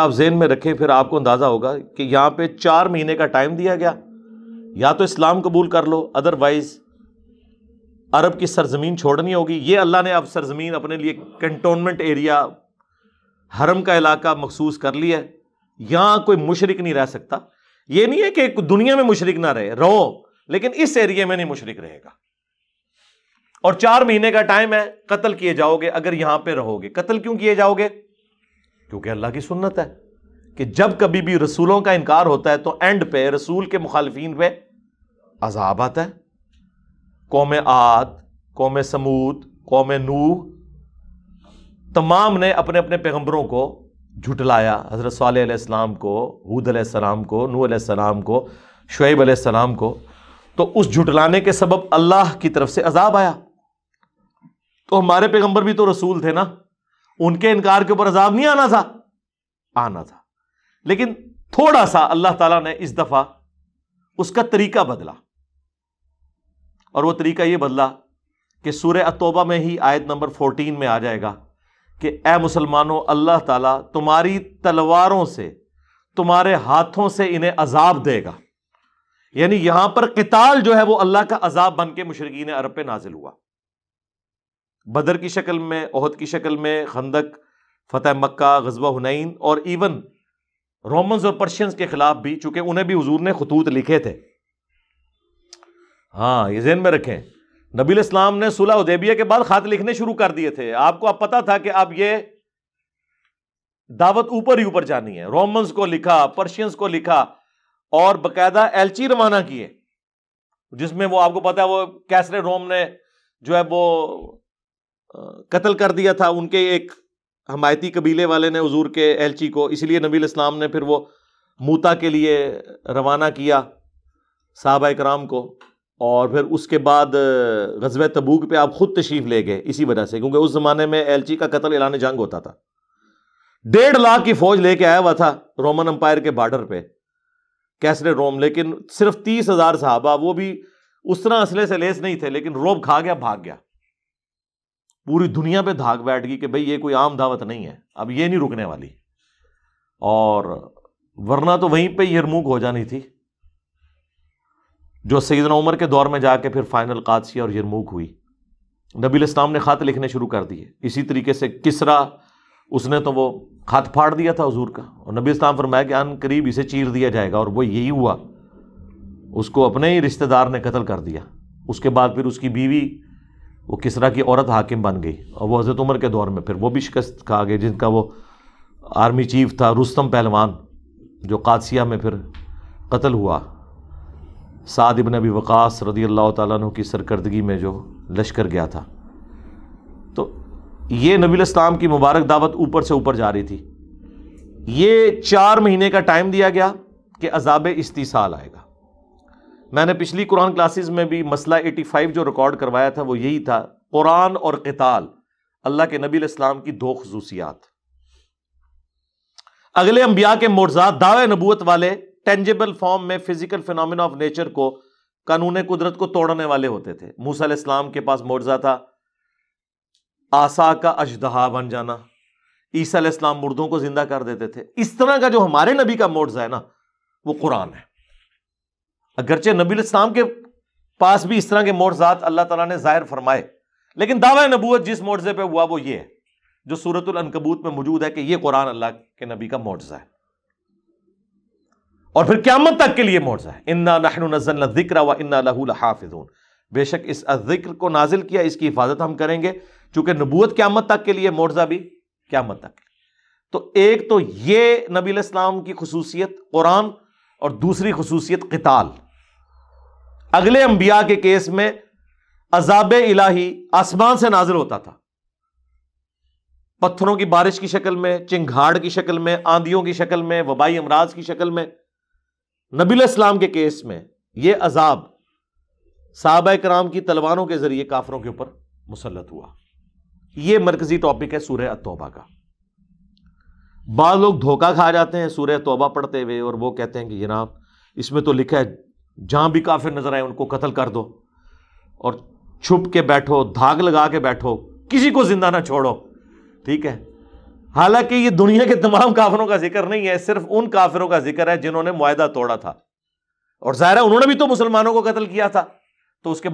آپ ذہن میں رکھیں، پھر آپ کو اندازہ ہوگا کہ یہاں پہ 4 مہینے کا ٹائم دیا گیا، یا تو اسلام قبول کر لو، ادروائز عرب کی سرزمین چھوڑنی ہوگی۔ یہ اللہ نے اب سرزمین اپنے لیے کنٹونمنٹ ایریا، حرم کا علاقہ مخصوص کر لیا ہے، یہاں کوئی مشرک نہیں رہ سکتا۔ یہ نہیں ہے کہ دنیا میں مشرک نہ رہو، لیکن اس ایریا میں نہیں مشرک رہے گا۔ اور 4 مہینے کا ٹائم ہے، قتل کیے جاؤ گے اگر یہاں پہ رہو گے۔ قتل کیوں کیے جاؤ گے؟ کیونکہ اللہ کی سنت ہے کہ جب کبھی بھی رسولوں کا انکار ہوتا ہے تو اینڈ پہ رسول کے مخالفین پہ عذاب آتا ہے۔ قوم عاد، قوم سمود، قوم نوح، تمام نے اپنے اپنے پیغمبروں کو جھٹلایا، حضرت صالح علیہ السلام کو، ہود علیہ السلام کو، نوح علیہ السلام کو، شعیب علیہ السلام کو، تو اس جھٹلانے کے سبب اللہ کی طرف سے عذاب آیا۔ تو ہمارے پیغمبر بھی تو رسول تھے نا، ان کے انکار کے اوپر عذاب نہیں آنا تھا؟ آنا تھا، لیکن تھوڑا سا اللہ تعالیٰ نے اس دفعہ اس کا طریقہ بدلا، اور وہ طریقہ یہ بدلا کہ سورہ التوبہ میں ہی آیت نمبر 14 میں آ جائے گا کہ اے مسلمانوں، اللہ تعالیٰ تمہاری تلواروں سے، تمہارے ہاتھوں سے انہیں عذاب دے گا۔ یعنی یہاں پر قتال جو ہے وہ اللہ کا عذاب بن کے مشرکین عرب پہ نازل ہوا، بدر کی شکل میں، احد کی شکل میں، خندق، فتح مکہ، غزوہ حنین، اور ایون رومنز اور پرشینز کے خلاف بھی، چونکہ انہیں بھی حضور نے خطوط لکھے تھے۔ ہاں، یہ ذہن میں رکھیں، نبی علیہ السلام نے صلح حدیبیہ کے بعد خط لکھنے شروع کر دیے تھے۔ آپ کو اب پتا تھا کہ اب یہ دعوت اوپر ہی اوپر جانی ہے۔ رومنز کو لکھا، پرشینز کو لکھا، اور باقاعدہ ایلچی روانہ کیے، جس میں وہ آپ کو پتا ہے وہ کیسر روم نے جو ہے وہ قتل کر دیا تھا، ان کے ایک حمایتی قبیلے والے نے حضور کے ایلچی کو، اس لیے نبی علیہ السلام نے پھر وہ موتا کے لیے روانہ کیا صحابہ کرام کو، اور پھر اس کے بعد غزوہ تبوک پہ آپ خود تشریف لے گئے اسی وجہ سے، کیونکہ اس زمانے میں ایلچی کا قتل اعلان جنگ ہوتا تھا۔ 1.5 لاکھ کی فوج لے کے آیا ہوا تھا رومن امپائر کے بارڈر پہ کیسر روم، لیکن صرف 30,000 صحابہ، وہ بھی اس طرح اسلحے سے لیس نہیں تھے، لیکن روب کھا گیا، بھاگ گیا۔ پوری دنیا پہ دھاگ بیٹھ گئی کہ بھئی یہ کوئی عام دعوت نہیں ہے، اب یہ نہیں رکنے والی، اور ورنہ تو وہیں پہ یرموک ہو جانی تھی، جو سیدنا عمر کے دور میں جا کے پھر فائنل قادسیہ اور یرموک ہوئی۔ نبی علیہ السلام نے خط لکھنے شروع کر دیے، اسی طریقے سے کسرا، اس نے تو وہ خط پھاڑ دیا تھا حضور کا، اور نبی السلام فرمایا کہ ان قریب اسے چیر دیا جائے گا، اور وہ یہی ہوا، اس کو اپنے ہی رشتہ دار نے قتل کر دیا۔ اس کے بعد پھر اس کی بیوی وہ کسرا کی عورت حاکم بن گئی، اور وہ حضرت عمر کے دور میں پھر وہ بھی شکست کھا گئے، جن کا وہ آرمی چیف تھا رستم پہلوان، جو قادسیہ میں پھر قتل ہوا، سعد ابن ابی وقاص رضی اللہ تعالیٰ عنہ کی سرکردگی میں جو لشکر گیا تھا۔ تو یہ نبی علیہ السلام کی مبارک دعوت اوپر سے اوپر جا رہی تھی۔ یہ 4 مہینے کا ٹائم دیا گیا کہ عذاب استیصال آئے گا۔ میں نے پچھلی قرآن کلاسز میں بھی مسئلہ 85 جو ریکارڈ کروایا تھا وہ یہی تھا، قرآن اور قتال، اللہ کے نبی علیہ السلام کی 2 خصوصیات۔ اگلے انبیاء کے معجزات دعوے نبوت والے ٹینجیبل فارم میں فزیکل فینومینا آف نیچر کو، قانون قدرت کو توڑنے والے ہوتے تھے۔ موسیٰ علیہ السلام کے پاس معجزہ تھا عصا کا اژدہا بن جانا، عیسیٰ علیہ السلام مردوں کو زندہ کر دیتے تھے۔ اس طرح کا جو ہمارے نبی کا معجزہ ہے نا وہ قرآن ہے۔ اگرچہ نبی علیہ السلام کے پاس بھی اس طرح کے معجزات اللہ تعالیٰ نے ظاہر فرمائے، لیکن دعوی نبوت جس معجزے پہ ہوا وہ یہ ہے جو سورۃ العنکبوت میں موجود ہے کہ یہ قرآن اللہ کے نبی کا معجزہ ہے، اور پھر قیامت تک کے لیے معجزہ ہے۔ انا نحن نزلنا الذکر وانا لہ لحافظون، بے شک اس ذکر کو نازل کیا، اس کی حفاظت ہم کریں گے، چونکہ نبوت قیامت تک کے لیے، معجزہ بھی قیامت تک۔ تو ایک تو یہ نبی علیہ السلام کی خصوصیت قرآن، اور دوسری خصوصیت قتال۔ اگلے انبیاء کے کیس میں عذاب الہی آسمان سے نازل ہوتا تھا، پتھروں کی بارش کی شکل میں، چنگھاڑ کی شکل میں، آندھیوں کی شکل میں، وبائی امراض کی شکل میں۔ نبی علیہ السلام کے کیس میں یہ عذاب صحابہ کرام کی تلواروں کے ذریعے کافروں کے اوپر مسلط ہوا۔ یہ مرکزی ٹاپک ہے سورہ التوبہ کا۔ بعض لوگ دھوکہ کھا جاتے ہیں سورہ توبہ پڑھتے ہوئے، اور وہ کہتے ہیں کہ جناب اس میں تو لکھا ہے جہاں بھی کافر نظر آئے ان کو قتل کر دو، اور چھپ کے بیٹھو، دھاگ لگا کے بیٹھو، کسی کو زندہ نہ چھوڑو۔ ٹھیک ہے، حالانکہ یہ دنیا کے تمام کافروں کا ذکر نہیں ہے، صرف ان کافروں کا ذکر ہے جنہوں نے معاہدہ توڑا تھا، اور ظاہر ہے انہوں نے بھی تو مسلمانوں کو قتل کیا تھا، تو اس کے بعد